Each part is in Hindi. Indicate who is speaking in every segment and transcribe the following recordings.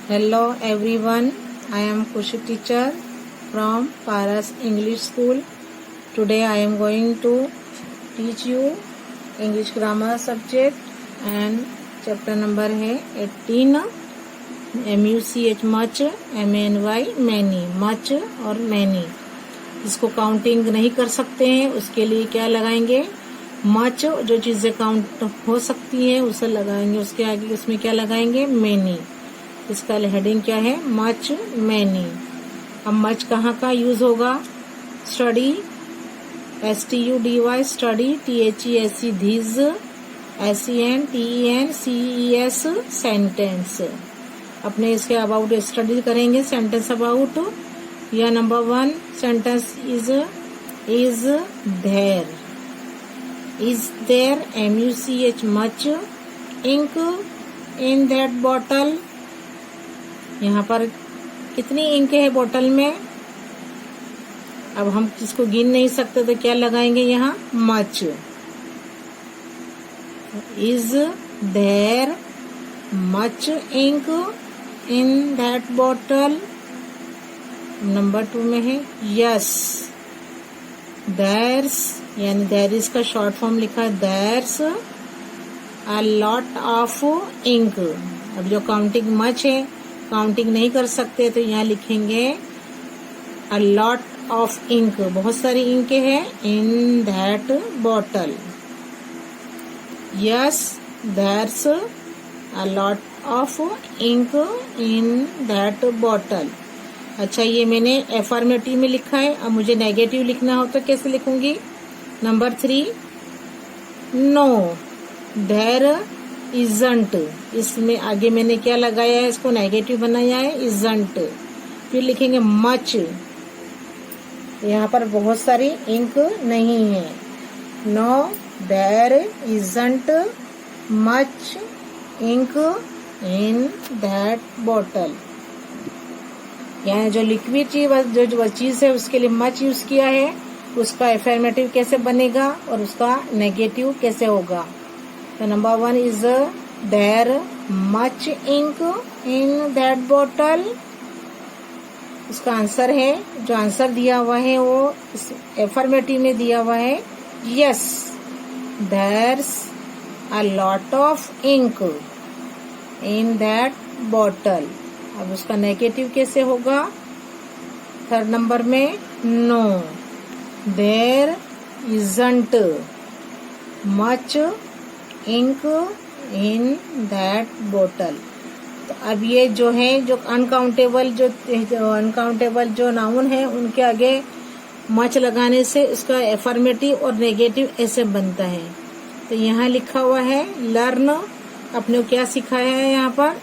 Speaker 1: Hello everyone, I am Kushi teacher from Paras English School. Today I am going to teach you English grammar subject and chapter number है 18 MUCH much, MANY many, much और many. इसको काउंटिंग नहीं कर सकते हैं उसके लिए क्या लगाएंगे मच, जो चीजें काउंट हो सकती हैं उसे लगाएंगे, उसके आगे उसमें क्या लगाएंगे many. इसका हेडिंग क्या है मच मैनी. अब मच कहाँ का यूज होगा study STUDY study THESE these SENTENCES sentence. अपने इसके अबाउट स्टडी करेंगे सेंटेंस अबाउट. या number 1 sentence is there MUCH much ink in that bottle. यहाँ पर कितनी इंक है बोतल में. अब हम किसको गिन नहीं सकते तो क्या लगाएंगे यहाँ much. Is there much ink in that bottle. Number 2 में है यस देयर्स, यानी देयर इज का शॉर्ट फॉर्म लिखा है there's a lot of ink. अब जो काउंटिंग मच है काउंटिंग नहीं कर सकते तो यहाँ लिखेंगे अ लॉट ऑफ इंक, बहुत सारी इंक है in that bottle. Yes there's a lot of ink in that bottle. अच्छा ये मैंने एफर्मेटिव में लिखा है. अब मुझे नेगेटिव लिखना हो तो कैसे लिखूंगी. Number 3 no there isn't. इसमें आगे मैंने क्या लगाया है इसको नेगेटिव बनाया है इजंट. फिर लिखेंगे मच. यहाँ पर बहुत सारी इंक नहीं है. No there isn't much ink in that bottle. यहाँ जो लिक्विड चीज जो चीज है उसके लिए मच यूज किया है. उसका एफर्मेटिव कैसे बनेगा और उसका नेगेटिव कैसे होगा. तो number 1 is there much ink in that bottle. उसका आंसर है, जो आंसर दिया हुआ है वो एफर्मेटिव में दिया हुआ है yes there's a lot of ink in that bottle. अब उसका नेगेटिव कैसे होगा. 3rd नंबर में no there isn't much ink in that bottle. तो अब ये जो है जो अनकाउंटेबल जो नाउन है उनके आगे मच लगाने से उसका एफर्मेटिव और नेगेटिव ऐसे बनता है. तो यहाँ लिखा हुआ है लर्न. अपने क्या सिखाया है यहाँ पर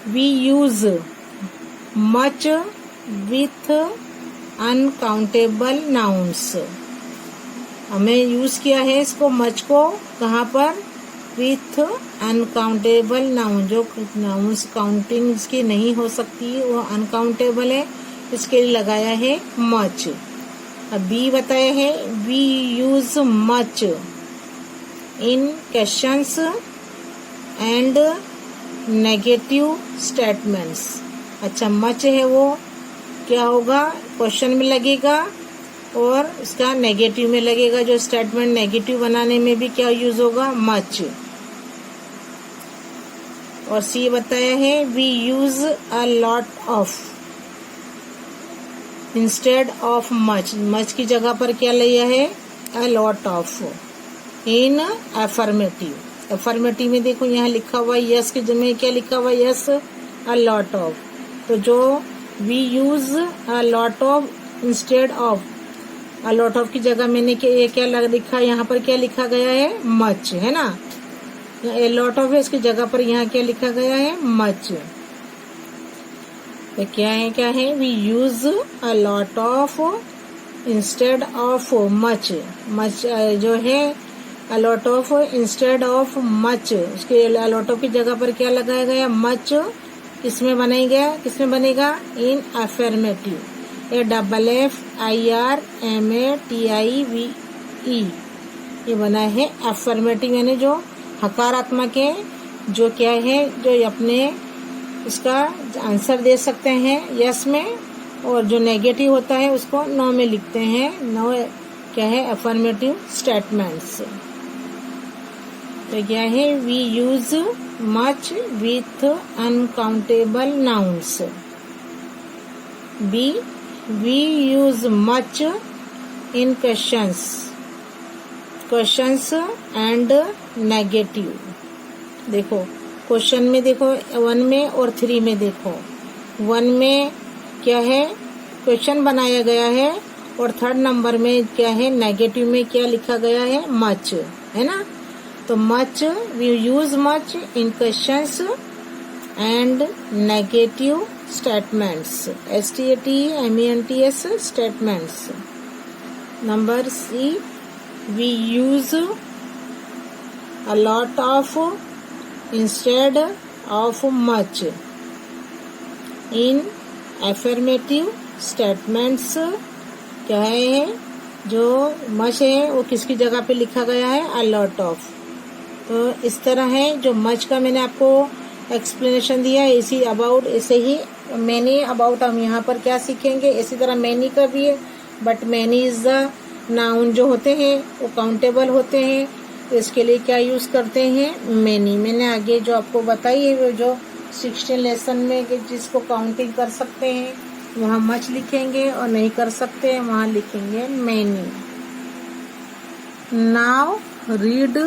Speaker 1: we use much with uncountable nouns. हमें यूज किया है इसको मच को कहाँ पर विथ अनकाउंटेबल नाउन. जो नाउन्स काउंटिंग इसकी नहीं हो सकती वो अनकाउंटेबल है इसके लिए लगाया है मच. अब बी बताया है we use much in questions and negative statements. अच्छा मच है वो क्या होगा क्वेश्चन में लगेगा और इसका नेगेटिव में लगेगा. जो स्टेटमेंट नेगेटिव बनाने में भी क्या यूज होगा मच. और सी बताया है we use a lot of instead of much. Much की जगह पर क्या लिया है a lot of in affirmative. Affirmative में देखो यहाँ लिखा हुआ यस के जगह क्या लिखा हुआ यस अ लॉट ऑफ. तो जो we use a lot of instead of, a lot of की जगह मैंने क्या लिखा यहाँ पर क्या लिखा गया है मच है ना. ए लॉट ऑफ है इसकी जगह पर यहाँ क्या लिखा गया है मच. तो क्या है we use a lot of instead of much. Much जो है a lot of instead of much, उसके अ लॉट ऑफ की जगह पर क्या लगाया गया मच. किसमें बनेगा इन अफर्मेटिव. AFFIRMATIVE ये बना है अफर्मेटिव, यानी जो हकारात्मक है, जो क्या है जो अपने इसका आंसर दे सकते हैं यस में, और जो नेगेटिव होता है उसको नो में लिखते हैं। नो क्या है? Affirmative statements. तो क्या है? We use much with uncountable nouns. B, we use much in questions and negative. देखो क्वेश्चन में देखो 1 में और 3 में देखो। 1 में क्या है? क्वेश्चन बनाया गया है, और 3rd नंबर में क्या है? नेगेटिव में क्या लिखा गया है? मच, है ना। तो much, we use much in questions and negative statements, STATMENTS statements. Number C, we use a lot of instead of much in affirmative statements। क्या है? जो much है वो किसकी जगह पे लिखा गया है? a lot of। तो इस तरह है। जो much का मैंने आपको एक्सप्लेनेशन दिया है, इसी अबाउट, ऐसे ही many अबाउट हम यहाँ पर क्या सीखेंगे। इसी तरह many का भी है, but many is the noun जो होते हैं वो काउंटेबल होते हैं, तो इसके लिए क्या यूज करते हैं? मेनी। मैंने आगे जो आपको बताई है वो जो 16 लेसन में कि जिसको काउंटिंग कर सकते हैं वहाँ मच लिखेंगे, और नहीं कर सकते हैं वहाँ लिखेंगे many. Now read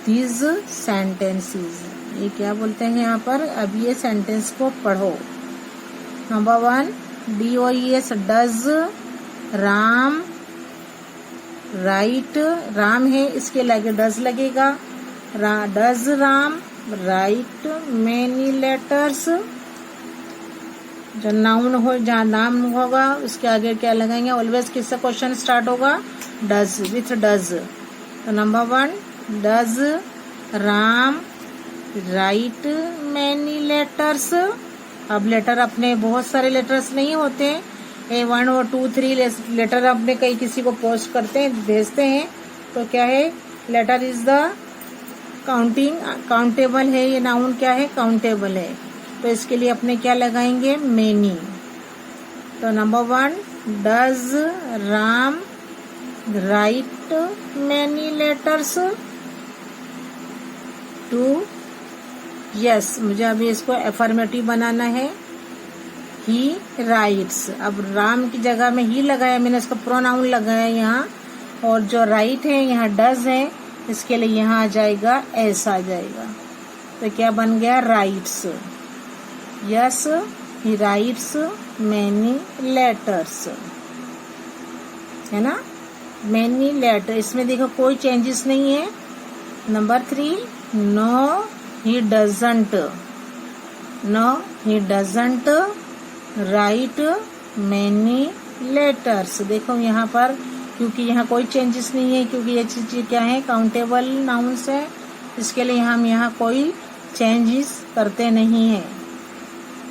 Speaker 1: these sentences. ये क्या बोलते हैं यहाँ पर? अब ये सेंटेंस को पढ़ो। Number 1, DOES does Ram right. Ram है, इसके लगे डज लगेगा। Does Ram write many letters. जो नाउन हो, जहाँ नाम होगा उसके आगे क्या लगाएंगे? ऑलवेज किससे क्वेश्चन स्टार्ट होगा? Does, with does. तो number 1, does Ram write many letters. अब लेटर अपने बहुत सारे लेटर्स नहीं होते, 1 और 2, 3 लेटर अपने कहीं किसी को पोस्ट करते हैं, भेजते हैं, तो क्या है? लेटर इज द काउंटेबल है। ये नाउन क्या है? काउंटेबल है। तो इसके लिए अपने क्या लगाएंगे? मेनी। तो number 1, does Ram write many letters. 2, yes, मुझे अभी इसको एफर्मेटिव बनाना है। ही राइट्स। अब राम की जगह में ही लगाया मैंने, इसका प्रोनाउन लगाया यहाँ, और जो राइट है यहाँ डज है, इसके लिए यहाँ आ जाएगा एस आ जाएगा। तो क्या बन गया? राइट्स। यस, ही राइट्स मैनी लेटर्स, है ना। मैनी लेटर, इसमें देखो कोई चेंजेस नहीं है। Number 3, no he doesn't. No he doesn't write many letters. देखो यहाँ पर, क्योंकि यहाँ कोई चेंजेस नहीं है, क्योंकि ये चीज क्या है? काउंटेबल नाउन्स है, इसके लिए हम यहाँ कोई चेंजेस करते नहीं है।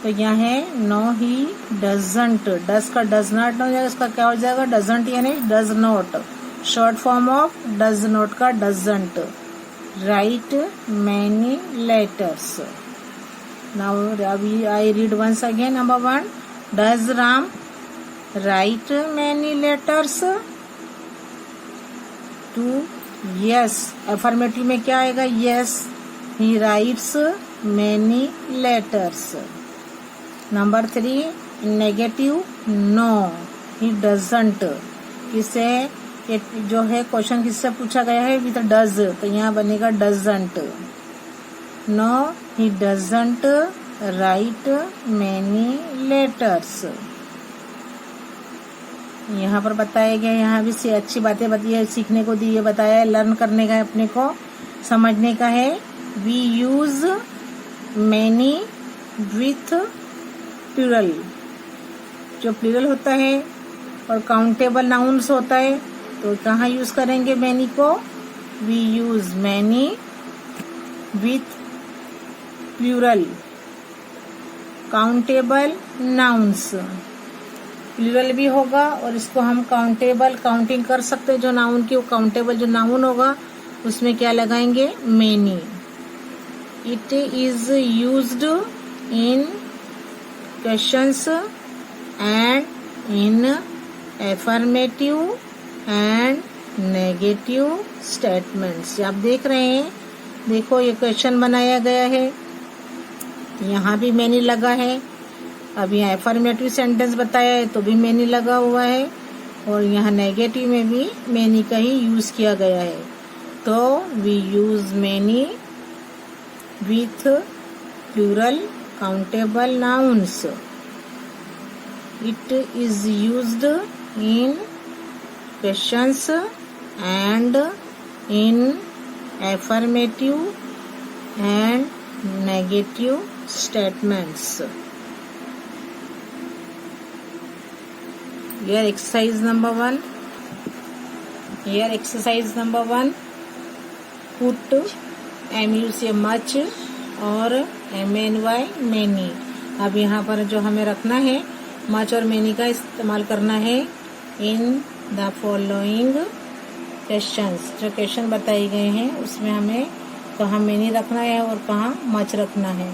Speaker 1: तो यहाँ है नो ही डजंट। डज का डज नॉट हो जाएगा, इसका क्या हो जाएगा? डजंट यानी does not, short form of does not का doesn't. Write many letters. Now I read once again. Number 1, does Ram write many letters? 2, yes, affirmative में क्या आएगा? Yes, he writes many letters. Number 3, negative, no, he doesn't. किससे जो है क्वेश्चन किससे पूछा गया है? विद डज, तो यहाँ बनेगा doesn't. No, he doesn't write many letters. यहाँ पर बताया गया, यहाँ भी से अच्छी बातें बताई, सीखने को दी, ये बताया, लर्न करने का है, अपने को समझने का है। We use many with plural। जो प्लूरल होता है और काउंटेबल नाउन्स होता है, तो कहाँ यूज करेंगे many को? We use many with plural countable nouns. Plural भी होगा और इसको हम काउंटेबल काउंटिंग कर सकते हैं। जो नाउन की वो काउंटेबल जो नाउन होगा उसमें क्या लगाएंगे? Many. It is used in questions and in affirmative and negative statements। आप देख रहे हैं, देखो ये क्वेश्चन बनाया गया है, यहाँ भी मैनी लगा है। अब यहाँ एफर्मेटिव सेंटेंस बताया है तो भी मैनी लगा हुआ है, और यहाँ नेगेटिव में भी मैनी का ही यूज किया गया है। तो we use many with plural countable nouns. It is used in questions and in affirmative and negative statements। Here exercise number 1. Here exercise number 1. Put MUC much और MNY many। अब यहाँ पर जो हमें रखना है much और many का इस्तेमाल करना है in the following questions। जो क्वेश्चन बताए गए हैं उसमें हमें कहाँ many रखना है और कहाँ much रखना है।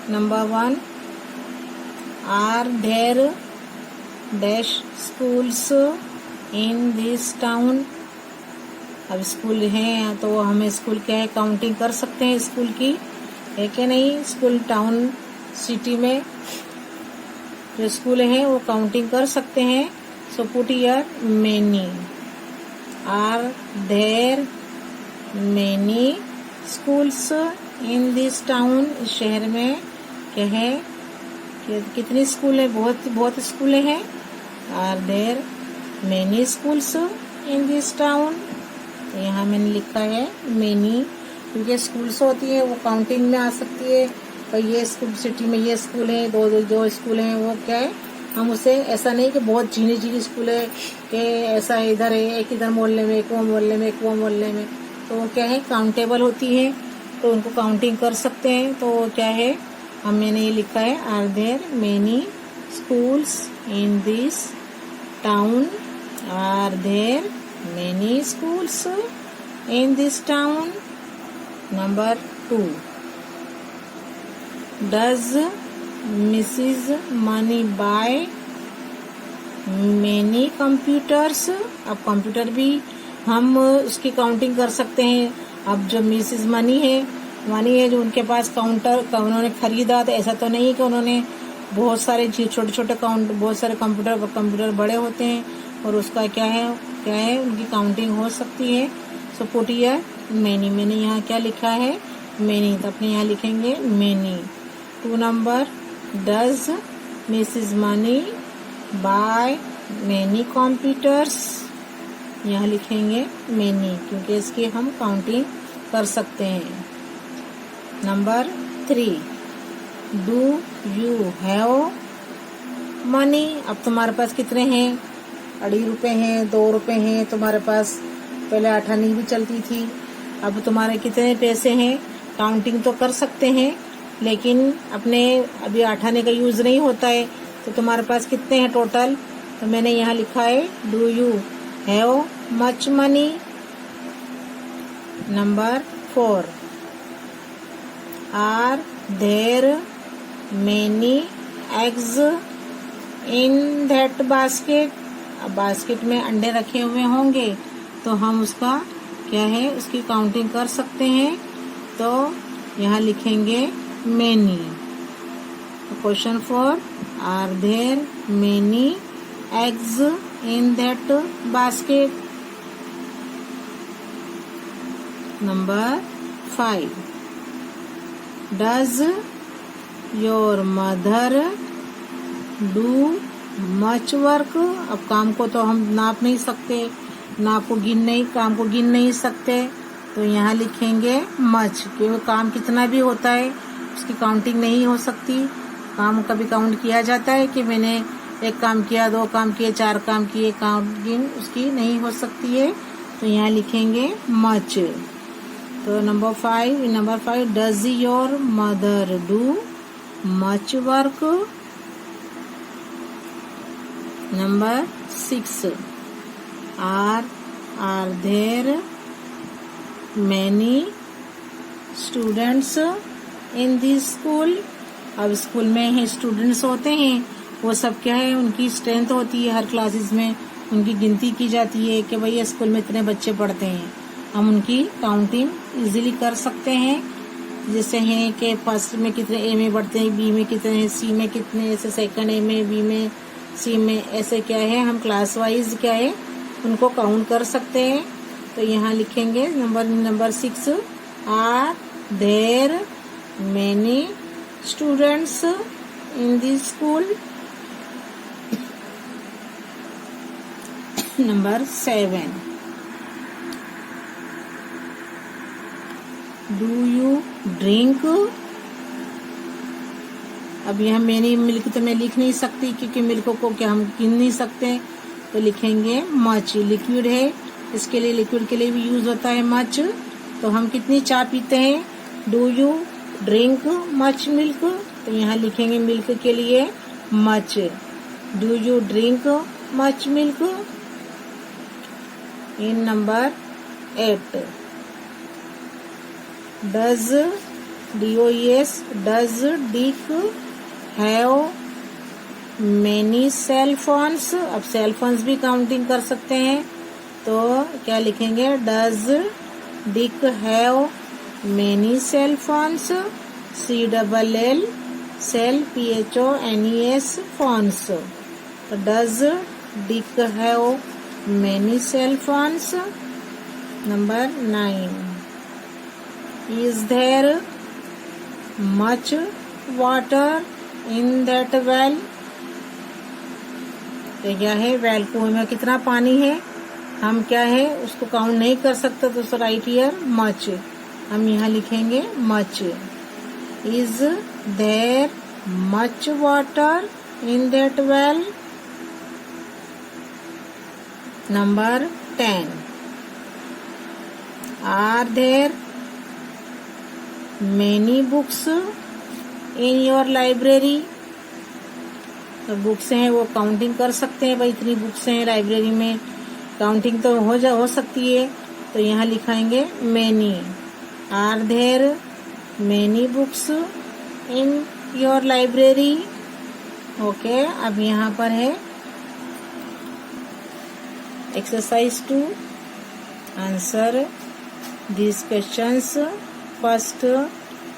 Speaker 1: Number 1, are there dash schools in this town? अब स्कूल हैं तो हमें स्कूल क्या है काउंटिंग कर सकते हैं स्कूल की, है कि नहीं। स्कूल टाउन सिटी में जो स्कूल हैं वो काउंटिंग कर सकते हैं। So put here many. Are there many schools in this town? इस शहर में क्या है कि कितनी स्कूल है? बहुत स्कूलें हैं। Are there many schools in this town? तो यहाँ मैंने लिखा है मेनी, क्योंकि स्कूल्स होती है वो काउंटिंग में आ सकती है। और ये स्कूल सिटी में ये स्कूल है, दो स्कूल हैं, वो क्या है हम उसे ऐसा नहीं कि बहुत झीनी स्कूल है कि ऐसा इधर है, एक इधर मोहल्ले में, एक वो मोहल्ले में, एक वो मोहल्ले में, तो वो क्या है काउंटेबल होती है, तो उनको काउंटिंग कर सकते हैं। तो क्या है मैंने ये लिखा है are there many schools in this town? Are there many schools in this town? Number 2, does Mrs money buy many computers? अब कंप्यूटर भी हम उसकी काउंटिंग कर सकते हैं। अब जो मिसिज मनी है जो उनके पास उन्होंने खरीदा, तो ऐसा तो नहीं कि उन्होंने बहुत सारे छोटे बहुत सारे कंप्यूटर बड़े होते हैं और उसका क्या है उनकी काउंटिंग हो सकती है। सो पुट हियर मेनी। मैंने यहाँ क्या लिखा है मेनी, तो अपने यहाँ लिखेंगे many. 2 number, does Mrs money buy many computers? यहाँ लिखेंगे मेनी, क्योंकि इसकी हम काउंटिंग कर सकते हैं। Number 3, do you have money? अब तुम्हारे पास कितने हैं? 2.5 रुपए हैं, 2 रुपए हैं तुम्हारे पास। पहले आठानी भी चलती थी, अब तुम्हारे कितने पैसे हैं काउंटिंग तो कर सकते हैं, लेकिन अपने अभी आठाने का यूज नहीं होता है। तो तुम्हारे पास कितने हैं टोटल? तो मैंने यहाँ लिखा है do you have much money? Number 4, are there many eggs in that basket? अब बास्केट में अंडे रखे हुए होंगे तो हम उसका क्या है उसकी काउंटिंग कर सकते हैं। तो यहाँ लिखेंगे many. Question 4, are there many eggs in that basket? Number 5, does your mother do much work? अब काम को तो हम नाप नहीं सकते, काम को गिन नहीं सकते, तो यहाँ लिखेंगे मच, क्योंकि काम कितना भी होता है उसकी काउंटिंग नहीं हो सकती। काम कभी काउंट किया जाता है कि मैंने 1 काम किया, 2 काम किए, 4 काम किए, काउंटिंग उसकी नहीं हो सकती है, तो यहाँ लिखेंगे मच। तो number 5, does your mother do much work? Number 6, are there many students in this school. अब स्कूल में स्टूडेंट्स होते हैं, वो सब क्या है, उनकी स्ट्रेंथ होती है, हर क्लासेस में उनकी गिनती की जाती है कि भाई स्कूल में इतने बच्चे पढ़ते हैं। हम उनकी काउंटिंग इजीली कर सकते हैं, जैसे हैं कि फर्स्ट में कितने ए में पढ़ते हैं, बी में कितने हैं, सी में कितने, ऐसे सेकंड ए में, बी में, सी में, ऐसे क्या है हम क्लास वाइज क्या है उनको काउंट कर सकते हैं। तो यहाँ लिखेंगे number 6, are there many students in this school. Number 7, do you drink. अब यहाँ मैंने मिल्क तो मैं लिख नहीं सकती क्योंकि मिल्क को क्या हम गिन नहीं सकते, तो लिखेंगे मच। लिक्विड है, इसके लिए लिक्विड के लिए भी यूज होता है मच। तो हम कितनी चाय पीते हैं, do you drink much milk, तो यहाँ लिखेंगे मिल्क के लिए much, do you drink much milk. In number 8, does DOES does Dick have many cell phones. अब सेल फोन्स भी काउंटिंग कर सकते हैं, तो क्या लिखेंगे, does Dick have many cell phones, CLL cell PHONES phones. तो does Dick have many cell phones. Number 9, is there much water in that well. तो क्या है, वेल कुएं में कितना पानी है, हम क्या है उसको काउंट नहीं कर सकते, तो उसको राइट हियर मच, हम यहाँ लिखेंगे much. Is there much water in that well. Number 10, are there many books in your library. तो बुक्स हैं वो काउंटिंग कर सकते हैं, भाई इतनी बुक्स हैं लाइब्रेरी में, काउंटिंग तो हो सकती है, तो यहाँ लिखाएंगे many. Are there many books in your library. Okay, अब यहाँ पर है exercise 2, answer these questions first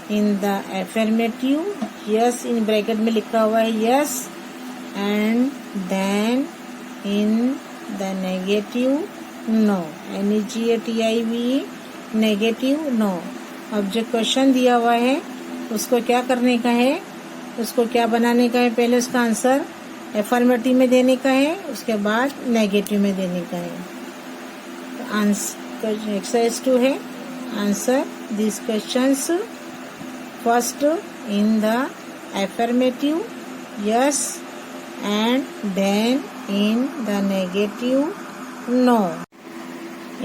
Speaker 1: in the affirmative, yes in bracket में लिखा हुआ है yes, and then in the negative no, NEGATIVE negative no। अब जो क्वेश्चन दिया हुआ है उसको क्या करने का है, उसको क्या बनाने का है, पहले उसका आंसर एफर्मेटिव में देने का है, उसके बाद नेगेटिव में देने का है। तो आंसर एक्सरसाइज 2 है, answer this questions first in the affirmative yes and then in the negative no.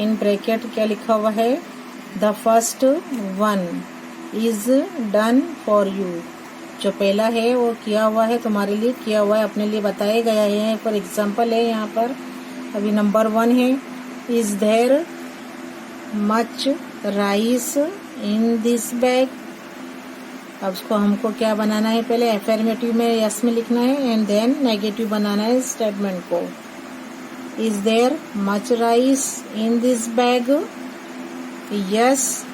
Speaker 1: In bracket क्या लिखा हुआ है, the first one is done for you. जो पहला है वो किया हुआ है, तुम्हारे लिए किया हुआ है, अपने लिए बताया गया है। फॉर एग्जाम्पल है यहाँ पर, अभी नंबर 1 है, is there much rice in this bag. अब उसको हमको क्या बनाना है, पहले एफर्मेटिव में यस में लिखना है एंड देन नेगेटिव बनाना है स्टेटमेंट को। Is there much rice in this bag, yes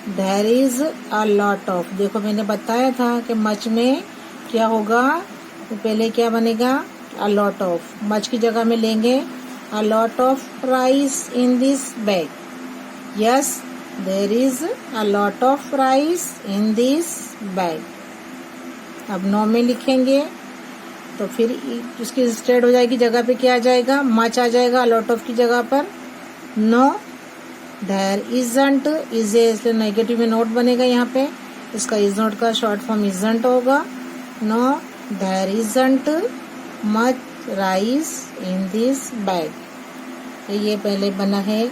Speaker 1: there is a lot of. देखो मैंने बताया था कि मच में क्या होगा, तो पहले क्या बनेगा, अ लॉट ऑफ। मच की जगह में लेंगे a lot of rice in this bag, yes there is a lot of rice in this bag. अब नो में लिखेंगे तो फिर उसकी स्टेट हो जाएगी, जगह पे क्या आ जाएगा, मच आ जाएगा, लॉट ऑफ की जगह पर नो। देयर इजंट, इज इसलिए नेगेटिव में नोट बनेगा यहाँ पे, इसका इज नोट का शॉर्ट फॉर्म इजंट होगा। No there isn't much rice in this bag. तो ये पहले बना है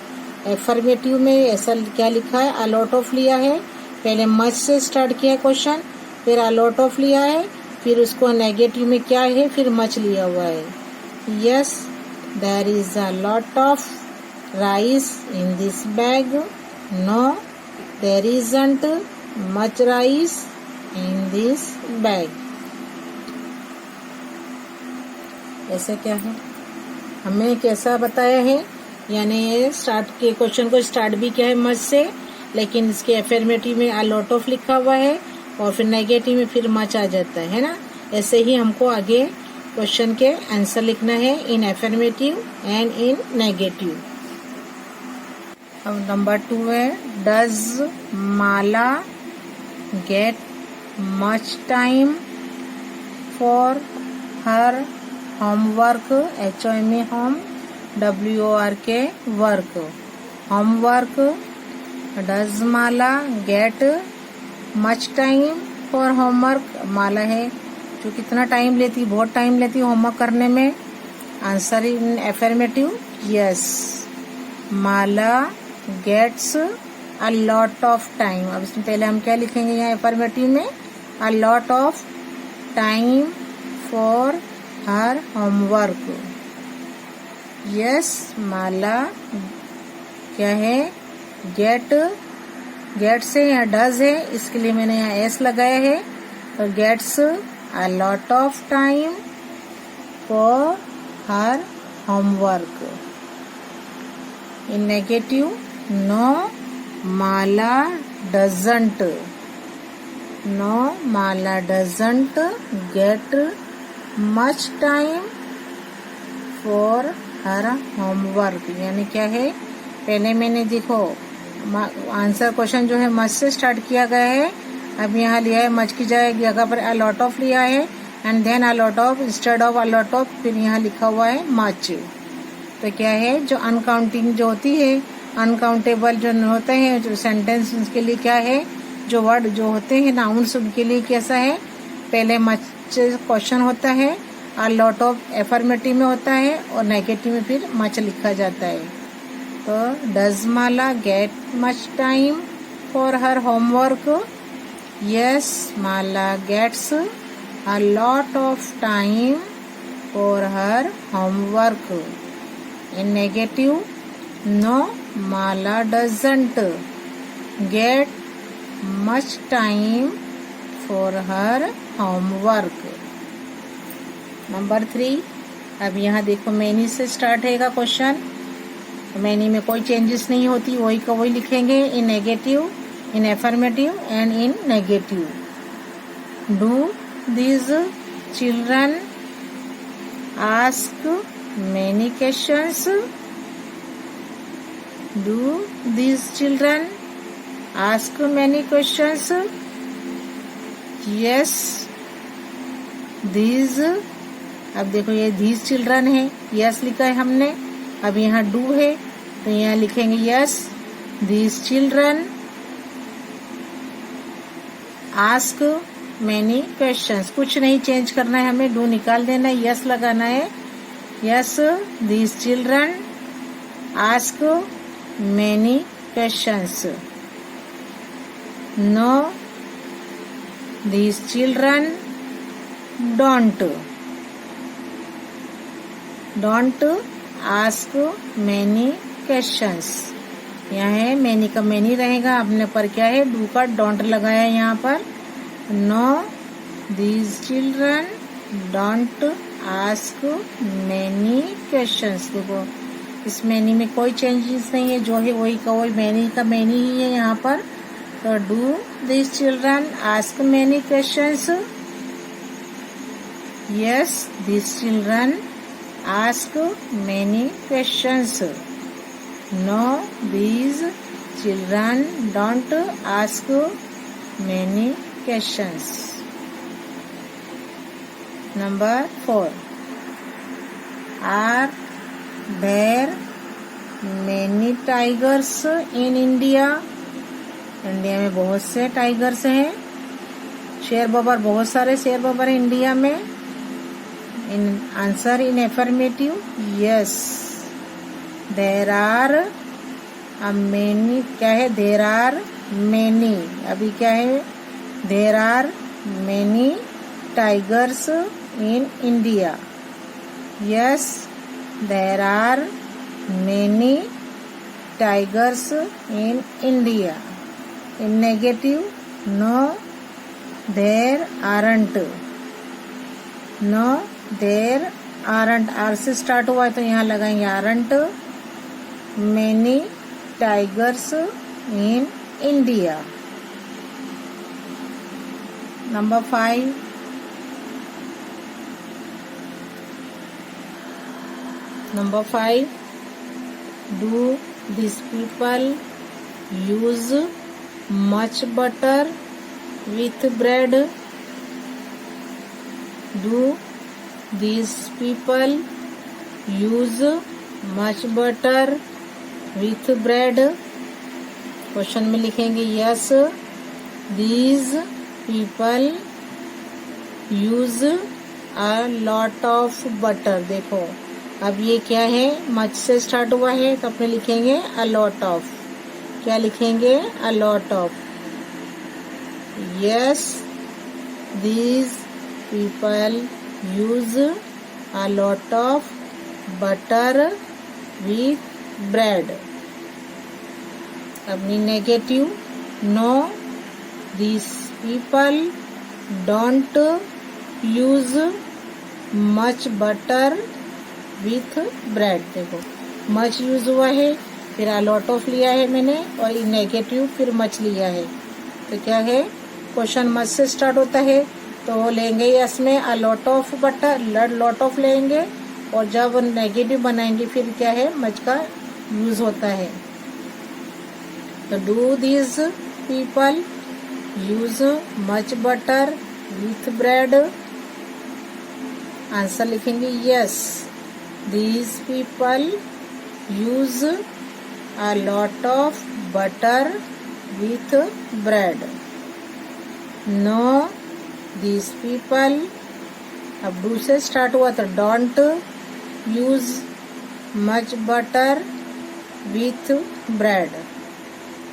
Speaker 1: एफर्मेटिव में, ऐसा क्या लिखा है, अ लॉट ऑफ लिया है, पहले मच से स्टार्ट किया है क्वेश्चन, फिर अ लॉट ऑफ लिया है, फिर उसको नेगेटिव में क्या है, फिर मच लिया हुआ है। Yes there is a lot of rice in this bag, no there isn't much rice in this bag. ऐसे क्या है, हमें कैसा बताया है, यानी स्टार्ट के क्वेश्चन को स्टार्ट भी किया है मच से, लेकिन इसके एफर्मेटिव में a lot of लिखा हुआ है और फिर नेगेटिव में फिर मच आ जाता है ना। ऐसे ही हमको आगे क्वेश्चन के आंसर लिखना है in affirmative and in negative. अब नंबर 2 है, does Mala get much time for her homework, HOME home, WORK work, homework. Does Mala get much time for homework, Mala है जो कितना टाइम लेती, बहुत टाइम लेती होमवर्क करने में। Answer in affirmative, yes, Mala gets a lot of time. अब इसमें पहले हम क्या लिखेंगे यहाँ एफर्मेटिव में, a lot of time for her homework. Yes, Mala क्या है, गेट से यहाँ डज है, इसके लिए मैंने यहाँ एस लगाया है, तो gets a lot of time for her homework. In negative, no Mala doesn't, no Mala doesn't get much time for her homework. यानी क्या है, पहले मैंने देखो आंसर क्वेश्चन जो है मच से स्टार्ट किया गया है, अब यहाँ लिया है मच की जगह पर अ लॉट ऑफ लिया है and then a lot of instead of a lot of, फिर यहाँ लिखा हुआ है मच। तो क्या है, जो अनकाउंटिंग जो होती है, अनकाउंटेबल जो होते हैं जो सेंटेंस, उसके लिए क्या है, जो वर्ड जो होते हैं नाउन्स, उनके लिए कैसा है, पहले मच क्वेश्चन होता है, अ लॉट ऑफ एफर्मेटिव में होता है और नेगेटिव में फिर मच लिखा जाता है। तो does Mala get much time for her homework, yes, Mala gets a lot of time for her homework. In negative, no Mala doesn't get much time for her homework. Number 3, अब यहाँ देखो मैनी से स्टार्ट है क्वेश्चन, मैनी में कोई चेंजेस नहीं होती, वही का वही लिखेंगे in negative, in affirmative and in negative. Do these children ask many questions? Do these children ask many questions? Yes, these, अब देखो ये these children है, yes लिखा है हमने, अब यहाँ do है तो यहाँ लिखेंगे yes, these children ask many questions। कुछ नहीं चेंज करना है हमें, डू निकाल देना है, यस लगाना है, yes, these children ask many questions। no, these children don't ask many questions। यहाँ है मैनी का मैनी रहेगा, अपने पर क्या है, डू का डोंट लगाया है यहाँ पर। No, these children don't ask many questions। देखो इस मैनी में कोई चेंजेस नहीं है, जो है वही का वही, मैनी का मैनी ही है यहाँ पर। तो do these children ask many questions? Yes, these children ask many questions। No, these children don't ask many questions। Number 4, are there many tigers in India? India में बहुत से टाइगर्स हैं, शेर बबर, बहुत सारे शेर बबर हैं इंडिया में। In answer in affirmative, yes, there are many, क्या है, देर आर मैनी, अभी क्या है, there are many tigers in India. Yes, there are many tigers in India. In negative, no there aren't, no there aren't, R से स्टार्ट हुआ है तो यहाँ लगाएंगे aren't. Many tigers in India. Number 5, do this people use much butter with bread, do this people use much butter with bread. Question में लिखेंगे yes these people use a lot of butter. देखो अब ये क्या है, मच से स्टार्ट हुआ है तो अपने लिखेंगे अ लॉट ऑफ। क्या लिखेंगे? A lot of. Yes these people use a lot of butter with bread. अपनी negative, no this people don't use much butter with bread. देखो मच यूज हुआ है, फिर अ लॉट ऑफ लिया है मैंने, और नेगेटिव फिर मच लिया है। तो क्या है, क्वेश्चन मच से स्टार्ट होता है तो लेंगे यस में a lot of butter, lot of लेंगे, और जब नेगेटिव बनाएंगे फिर क्या है, मच का यूज होता है। तो do this people use much butter with bread. Answer लिखेंगे yes these people use a lot of butter with bread. No these people, अब डू से स्टार्ट हुआ तो don't use much butter with bread.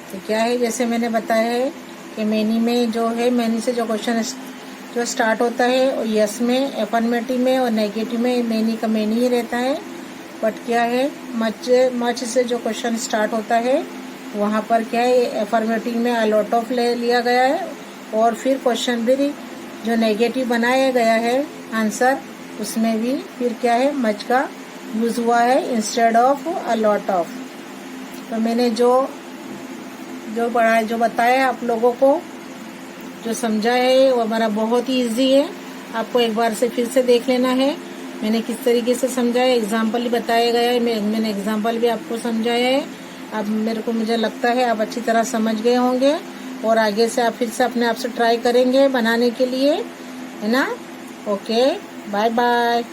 Speaker 1: तो क्या है, जैसे मैंने बताया है कि मैनी में जो है, मैनी से जो क्वेश्चन जो स्टार्ट होता है और यस में, एफर्मेटिव में और नेगेटिव में मैनी का मैनी ही रहता है। बट क्या है, मच से जो क्वेश्चन स्टार्ट होता है वहाँ पर क्या है, एफर्मेटिव में अ लॉट ऑफ ले लिया गया है, और फिर क्वेश्चन भी जो नेगेटिव बनाया गया है आंसर, उसमें भी फिर क्या है, मच का यूज हुआ है instead of a lot of. तो मैंने जो पढ़ा, जो बताया है आप लोगों को, जो समझा है वो हमारा बहुत ही इजी है। आपको एक बार से फिर से देख लेना है मैंने किस तरीके से समझाया, एग्जाम्पल भी बताया गया है, मैंने एग्जाम्पल भी आपको समझाया है। अब मुझे लगता है आप अच्छी तरह समझ गए होंगे, और आगे से आप फिर से अपने आप से ट्राई करेंगे बनाने के लिए, है ना। Okay, bye bye.